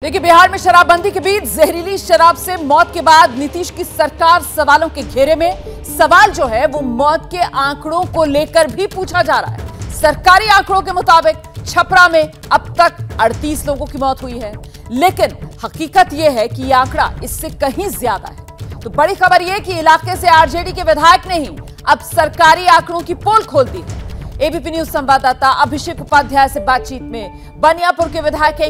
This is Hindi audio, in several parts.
देखिए, बिहार में शराबबंदी के बीच जहरीली शराब से मौत के बाद नीतीश की सरकार सवालों के घेरे में। सवाल जो है वो मौत के आंकड़ों को लेकर भी पूछा जा रहा है। सरकारी आंकड़ों के मुताबिक छपरा में अब तक 38 लोगों की मौत हुई है, लेकिन हकीकत यह है कि यह आंकड़ा इससे कहीं ज्यादा है। तो बड़ी खबर यह कि इलाके से आरजेडी के विधायक ने ही अब सरकारी आंकड़ों की पोल खोल दी है। एबीपी न्यूज संवाददाता अभिषेक उपाध्याय से बातचीत में बनियापुर के विधायक है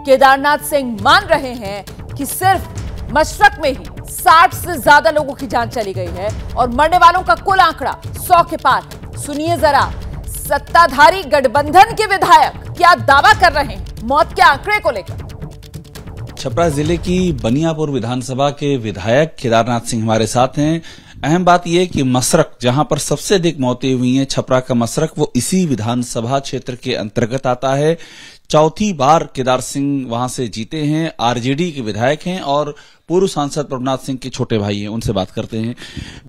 केदारनाथ सिंह मान रहे हैं कि सिर्फ मशरक में ही 60 से ज्यादा लोगों की जान चली गई है और मरने वालों का कुल आंकड़ा 100 के पार है। सुनिए जरा, सत्ताधारी गठबंधन के विधायक क्या दावा कर रहे हैं मौत के आंकड़े को लेकर। छपरा जिले की बनियापुर विधानसभा के विधायक केदारनाथ सिंह हमारे साथ हैं। अहम बात यह कि मशरक, जहां पर सबसे अधिक मौतें हुई हैं, छपरा का मशरक, वो इसी विधानसभा क्षेत्र के अंतर्गत आता है। चौथी बार केदार सिंह वहां से जीते हैं, आरजेडी के विधायक हैं और पूर्व सांसद प्रभुनाथ सिंह के छोटे भाई हैं। उनसे बात करते हैं।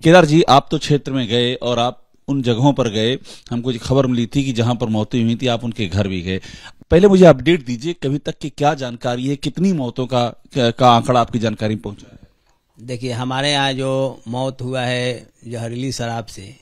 केदार जी, आप तो क्षेत्र में गए और आप उन जगहों पर गए, हमको खबर मिली थी कि जहां पर मौतें हुई थी, आप उनके घर भी गए। पहले मुझे अपडेट दीजिए, कभी तक की क्या जानकारी है, कितनी मौतों का आंकड़ा आपकी जानकारी में पहुंचा है? देखिए, हमारे यहाँ जो मौत हुआ है जहरीली शराब से,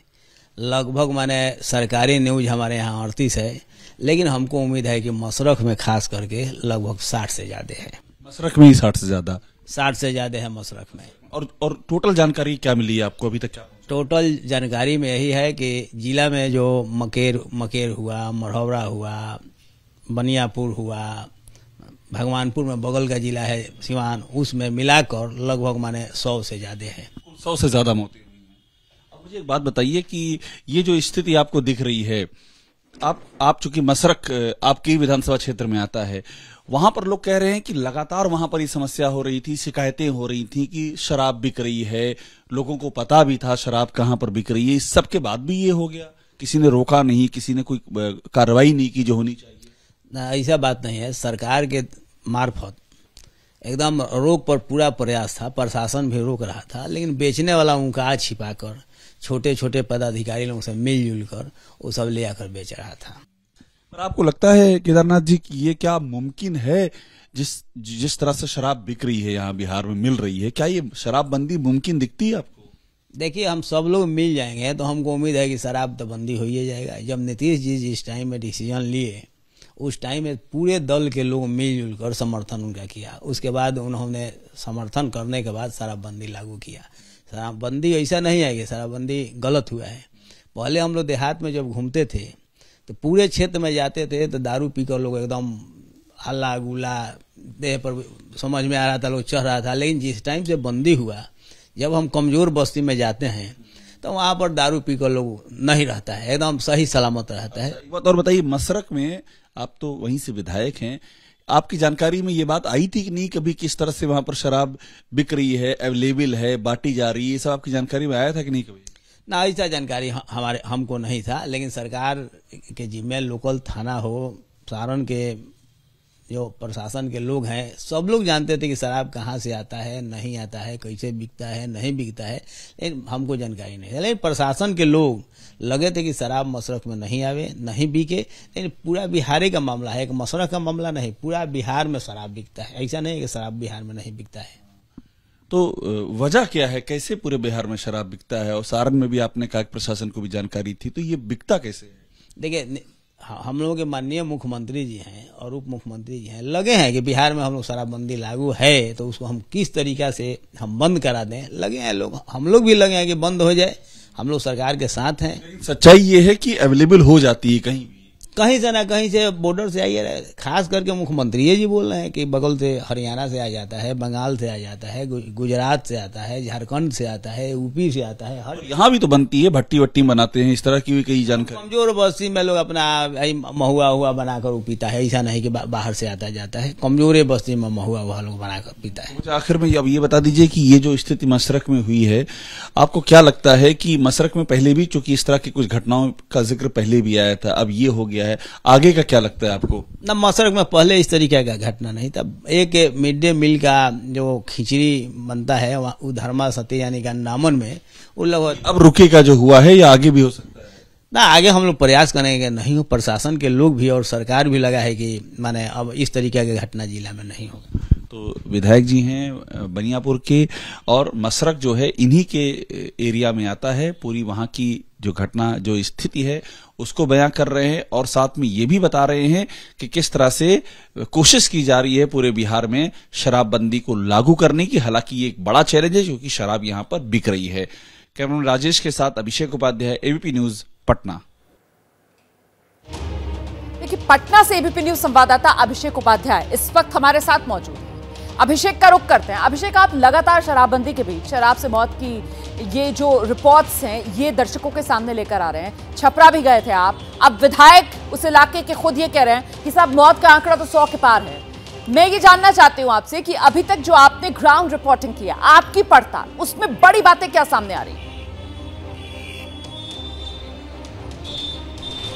लगभग माने सरकारी न्यूज हमारे यहाँ 38 है, लेकिन हमको उम्मीद है कि मशरक में खास करके लगभग 60 से ज्यादा है। मशरक में ही 60 से ज्यादा? 60 से ज्यादा है मशरक में। और टोटल जानकारी क्या मिली है आपको अभी तक? क्या टोटल जानकारी में यही है कि जिला में जो मकेर हुआ, मढ़ौरा हुआ, बनियापुर हुआ, भगवानपुर में बगल का जिला है सिवान, उसमें मिलाकर लगभग माने 100 से ज्यादा है। 100 से ज्यादा मौतें हुई हैं। अब मुझे एक बात बताइए कि ये जो स्थिति आपको दिख रही है, आप चूंकि मशरक आपकी विधानसभा क्षेत्र में आता है, वहां पर लोग कह रहे हैं कि लगातार वहां पर ये समस्या हो रही थी, शिकायतें हो रही थी कि शराब बिक रही है, लोगों को पता भी था शराब कहां पर बिक रही है, इस सब के बाद भी ये हो गया? किसी ने रोका नहीं, किसी ने कोई कार्रवाई नहीं की जो होनी चाहिए? ना, ऐसा बात नहीं है। सरकार के मार्फत एकदम रोक पर पूरा प्रयास था, प्रशासन भी रोक रहा था, लेकिन बेचने वाला उनका छिपाकर छोटे छोटे पदाधिकारी लोगों से मिलजुल कर वो सब ले आकर बेच रहा था। पर आपको लगता है केदारनाथ जी कि ये क्या मुमकिन है, जिस तरह से शराब बिक रही है यहाँ बिहार में मिल रही है, क्या ये शराबबंदी मुमकिन दिखती है आपको? देखिए, हम सब लोग मिल जाएंगे तो हमको उम्मीद है कि शराब तो बंदी हो ही जाएगा। जब नीतीश जी जिस टाइम में डिसीजन लिए, उस टाइम में पूरे दल के लोग मिलजुल कर समर्थन उनका किया। उसके बाद उन्होंने समर्थन करने के बाद शराबबंदी लागू किया। शराबबंदी ऐसा नहीं है कि शराबबंदी गलत हुआ है। पहले हम लोग देहात में जब घूमते थे तो पूरे क्षेत्र में जाते थे तो दारू पीकर लोग एकदम हल्ला गुल्ला, देह पर समझ में आ रहा था, लोग चढ़ रहा था। लेकिन जिस टाइम से बंदी हुआ, जब हम कमजोर बस्ती में जाते हैं तो वहां पर दारू पीकर लोग नहीं रहता है, एकदम सही सलामत रहता है। एक बात और बताइए, मशरक में आप तो वहीं से विधायक हैं, आपकी जानकारी में ये बात आई थी कि नहीं कभी, किस तरह से वहां पर शराब बिक रही है, अवेलेबल है, बांटी जा रही है, ये सब आपकी जानकारी में आया था कि नहीं कभी? ना, ऐसा जानकारी हमको नहीं था, लेकिन सरकार के जिम्मे लोकल थाना हो, सारण के जो प्रशासन के लोग हैं, सब लोग जानते थे कि शराब कहाँ से आता है, नहीं आता है, कैसे बिकता है, नहीं बिकता है, लेकिन हमको जानकारी नहीं है। लेकिन प्रशासन के लोग लगे थे कि शराब मशरक में नहीं आवे, नहीं बिके। लेकिन पूरा बिहार का मामला है, एक मशरक का मामला नहीं, पूरा बिहार में शराब बिकता है। ऐसा नहीं है कि शराब बिहार में नहीं बिकता है। तो वजह क्या है, कैसे पूरे बिहार में शराब बिकता है? और सारण में भी आपने कहा प्रशासन को भी जानकारी थी, तो ये बिकता कैसे है? देखिए, हम लोगों के माननीय मुख्यमंत्री जी हैं और उप मुख्यमंत्री जी हैं, लगे हैं कि बिहार में हम लोग शराबबंदी लागू है तो उसको हम किस तरीका से हम बंद करा दें, लगे हैं लोग। हम लोग भी लगे हैं कि बंद हो जाए, हम लोग सरकार के साथ हैं। सच्चाई ये है कि अवेलेबल हो जाती है कहीं से ना कहीं से, बॉर्डर से आइए। खास करके मुख्यमंत्री जी बोल रहे हैं कि बगल से हरियाणा से आ जाता है, बंगाल से आ जाता है, गुजरात से आता है, झारखंड से आता है, यूपी से आता है। हर यहाँ भी तो बनती है, भट्टी वट्टी बनाते हैं, इस तरह की भी कई जानकारी। कमजोर बस्ती में लोग अपना महुआ हुआ बनाकर पीता है, ऐसा नहीं कि बाहर से आता जाता है। कमजोर बस्ती में महुआ हुआ लोग बनाकर पीता है। आखिर में अब ये बता दीजिए कि ये जो स्थिति मशरक में हुई है, आपको क्या लगता है कि मशरक में पहले भी चूंकि इस तरह की कुछ घटनाओं का जिक्र पहले भी आया था, अब ये हो गया है, आगे का क्या लगता है आपको? ना, मशरक में पहले इस तरीके का घटना नहीं था। एक मिड डे मील का जो खिचड़ी बनता है वहाँ धर्मा सती यानी का नामन में, वो लगभग अब रुके का जो हुआ है या आगे भी हो सकता है? ना आगे हम लोग प्रयास करेंगे, नहीं हो प्रशासन के लोग भी और सरकार भी लगा है कि माने अब इस तरीके की घटना जिला में नहीं होगा। तो विधायक जी हैं बनियापुर के, और मसरक जो है इन्हीं के एरिया में आता है। पूरी वहां की जो घटना, जो स्थिति है उसको बयां कर रहे हैं, और साथ में ये भी बता रहे हैं कि किस तरह से कोशिश की जा रही है पूरे बिहार में शराबबंदी को लागू करने की। हालांकि ये एक बड़ा चैलेंज है क्योंकि शराब यहां पर बिक रही है। कैमरामैन राजेश के साथ अभिषेक उपाध्याय, एबीपी न्यूज, पटना। देखिए, पटना से एबीपी न्यूज संवाददाता अभिषेक उपाध्याय इस वक्त हमारे साथ मौजूद हैं। अभिषेक का रुख करते हैं। अभिषेक, आप लगातार शराबबंदी के बीच शराब से मौत की ये जो रिपोर्ट्स हैं ये दर्शकों के सामने लेकर आ रहे हैं। छपरा भी गए थे आप, अब विधायक उस इलाके के खुद ये कह रहे हैं कि साहब मौत का आंकड़ा तो 100 के पार है। मैं ये जानना चाहती हूं आपसे कि अभी तक जो आपने ग्राउंड रिपोर्टिंग किया, आपकी पड़ताल, उसमें बड़ी बातें क्या सामने आ रही है?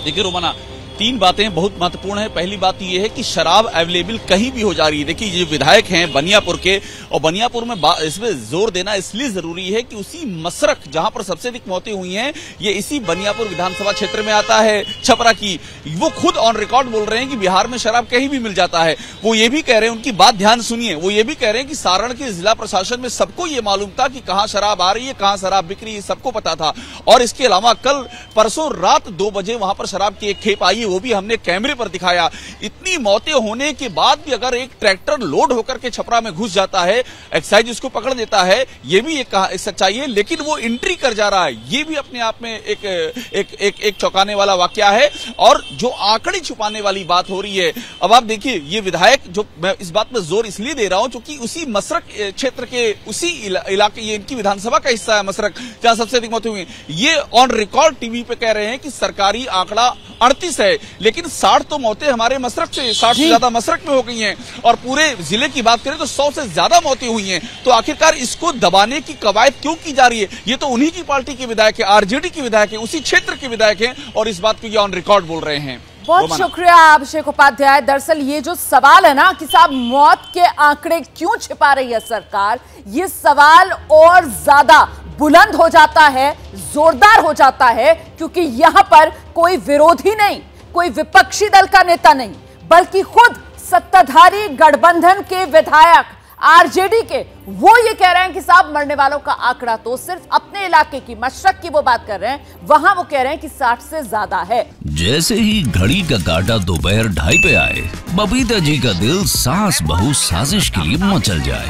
देखिए रोमाना, 3 बातें बहुत महत्वपूर्ण है। पहली बात यह है कि शराब अवेलेबल कहीं भी हो जा रही है। देखिए, ये विधायक हैं बनियापुर के, और बनियापुर में इसमें जोर देना इसलिए जरूरी है कि उसी मसरक जहां पर सबसे अधिक मौतें हुई हैं, ये इसी बनियापुर विधानसभा क्षेत्र में आता है, छपरा की। वो खुद ऑन रिकॉर्ड बोल रहे हैं कि बिहार में शराब कहीं भी मिल जाता है। वो ये भी कह रहे हैं, उनकी बात ध्यान सुनिए, वो ये भी कह रहे हैं कि सारण के जिला प्रशासन में सबको ये मालूम था कि कहां शराब आ रही है, कहां शराब बिक रही है, सबको पता था। और इसके अलावा कल परसों रात 2 बजे वहां पर शराब की एक खेप आई, वो भी हमने कैमरे पर दिखाया। इतनी मौतें होने के बाद भी अगर एक ट्रैक्टर लोड होकर के छपरा में घुस जाता है, एक्साइज उसको पकड़ लेता है, ये भी एक सच्चाई है। लेकिन वो एंट्री कर जा रहा है, ये भी अपने आप में एक चौंकाने वाला वाकया है, और जो आंकड़े छुपाने वाली बात हो रही है। अब आप देखिए, ये विधायक, जो मैं इस बात पर जोर इसलिए दे रहा हूं क्योंकि उसी मसरक क्षेत्र के उसी इलाके, ये इनकी विधानसभा का हिस्सा है मसरक, जहां सबसे अधिक मौतें हुई। ये ऑन रिकॉर्ड टीवी पे कह रहे हैं कि सरकारी आंकड़ा 38 है, लेकिन 60 तो मौतें हमारे मसरक से, 60 से ज्यादा मसरक में हो गई हैं, और पूरे जिले की बात करें तो 100 से ज्यादा मौतें हुई हैं। तो आखिरकार इसको दबाने की कवायद क्यों की जा रही है? ये तो उन्हीं की पार्टी के विधायक है, आरजेडी के विधायक है, उसी क्षेत्र के विधायक हैं, और इस बात को ये ऑन रिकॉर्ड बोल रहे हैं। बहुत शुक्रिया अभिषेक उपाध्याय। दरअसल ये जो सवाल है ना कि साहब मौत के आंकड़े क्यों छिपा रही है सरकार, ये सवाल और ज्यादा बुलंद हो जाता है, जोरदार हो जाता है, क्योंकि यहां पर कोई विरोधी नहीं, कोई विपक्षी दल का नेता नहीं, बल्कि खुद सत्ताधारी गठबंधन के विधायक, आरजेडी के, वो ये कह रहे हैं कि साहब मरने वालों का आंकड़ा तो सिर्फ अपने इलाके की मशरक की वो बात कर रहे हैं, वहां वो कह रहे हैं कि 60 से ज्यादा है। जैसे ही घड़ी का काटा दोपहर 2:30 पे आए, बबीता जी का दिल सास बहू साजिश के लिए मचल जाए।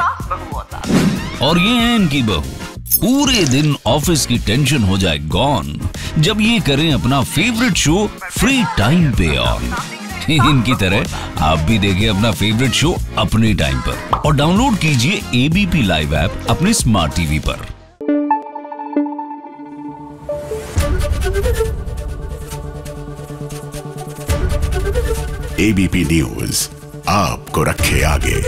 और ये है इनकी बहू, पूरे दिन ऑफिस की टेंशन हो जाए गॉन जब ये करें अपना फेवरेट शो फ्री टाइम पे ऑन। इनकी तरह आप भी देखें अपना फेवरेट शो अपने टाइम पर, और डाउनलोड कीजिए एबीपी लाइव ऐप अपने स्मार्ट टीवी पर। एबीपी न्यूज आपको रखे आगे।